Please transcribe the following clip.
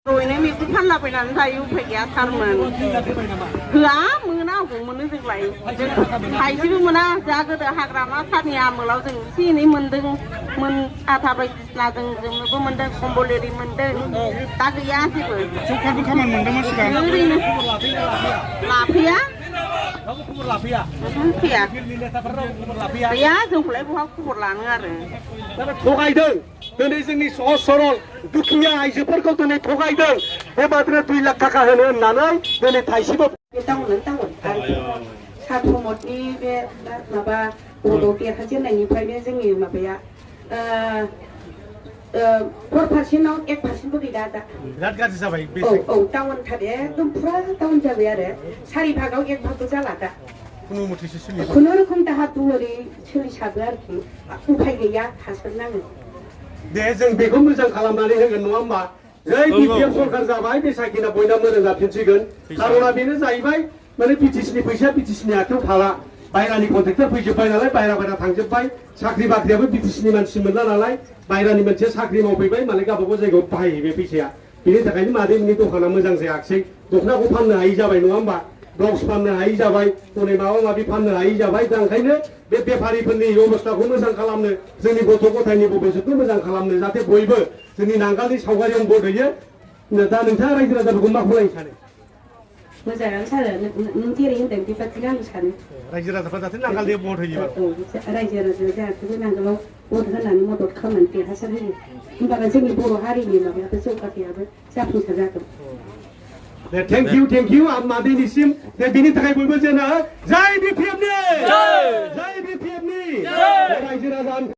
โดยในมีคุณท่านเราไปนั้นไทยยุพยาทำมันเหือมือหน้าของมันนึกถึงไหลไทยชื่อมันนะจากก็เดือหักรามาทัดยามเมื่อเราถึงที่นี้มันดึงมันอาทาไปลาดึงมันก็มันดึงคอมโบเลรีมันดึงตากยาที่เปิด ชุกครับทุกข้ามันได้มาสิกัน นี่นี่ลาเพีย Kamu kubur lapia. เพีย Lihat apa perlu kubur lapia. เพียจึงผู้ใดพวกผู้หลานงานเลย थगायदों दिनै जोंनि सहज सरल दुखिया आइजोफोरखौ दिनै थगायदों बेबादिनो 2 लाख थाखा होनो होननानै दिनै थाइसेबो ตั้งหนุนตั้งหมดอันชาติทั้งหมดนี้เว้ยมาบ้าโอโดเกียเขาเช่นไหนนี่ไปเว้ยซึ่งอยู่มาไปอะพวกพัชน้องเอ็กพัชนบุรีดาตา Lihat kan sisa baik โอ้ basic. โอ้ตั้งวันทัดเอ๊ะตุ้มพระตั้งวันจะเวียเด้ชาลีพักเอาเอ็กพักตัวจ้าละตา Penuh nutrisi sini. คุณนึกคงจะหาตัวเลยชื่อชาเบียร์คือผู้ภัยเกียร์หาสนั่ง दे जों बेखौ मोजां खालामनानै होगोन नङा होमबा जै बिपिएफ सरखार जाबाय बे साइकेला बयनाबो मोजां जाफिनसिगोन खार'ना बेनो जाहैबाय माने बिटिसिनि फैसाया बिटिसिनि आखायाव थाला बायरानि कन्ट्रेक्टर फैजोब्बाय नालाय बायरा थांजोब्बाय साख्रि बाख्रियाबो बिटिसिनि मानसि मोनला नालाय बायरानि मोनसे साख्रि मावफैबाय मालाय गावबागाव जायगायाव बाहायहैबाय फैसाया बेनि थाखायनो मादैनि दखाना मोजां जायाखिसै दख'नाखौ फाननो हायि जाबाय नङा होमबा ब्लाउस फाननो हायि जाबाय हनै माबा माबि फाननो हायि जाबाय दा ओंखायनो बे बेफारिफोरनि अबस्थाखौ मोजां खालामनो जोंनि गथ' गथायनि भबिष्यतखौ मोजां खालामनो जाहाथे बयबो जोंनि नांगालनि सावगारियाव भट होयो दा नोंथाङा रायजो राजाफोरखौ मा खालामनो सानो मोजाङानो सानो नों जेरै होनदों बेबादिनो आं सानो Raja Raja जाहाथे नांगालनि भट होयो. रायजो राजा जाहाथे बे नांगोलाव भट होनानै मदद खालामनानै देरहासार होयो होमबानो जोंनि बर' हारिनि माबायाबो जौगाथायाबो जाफुंसार जागोन थेंक इउ आं मादैनिसिम बेनि थाखाय बयबो जोंना जय बिपिएफनि जय बिपिएफनि रायजो राजा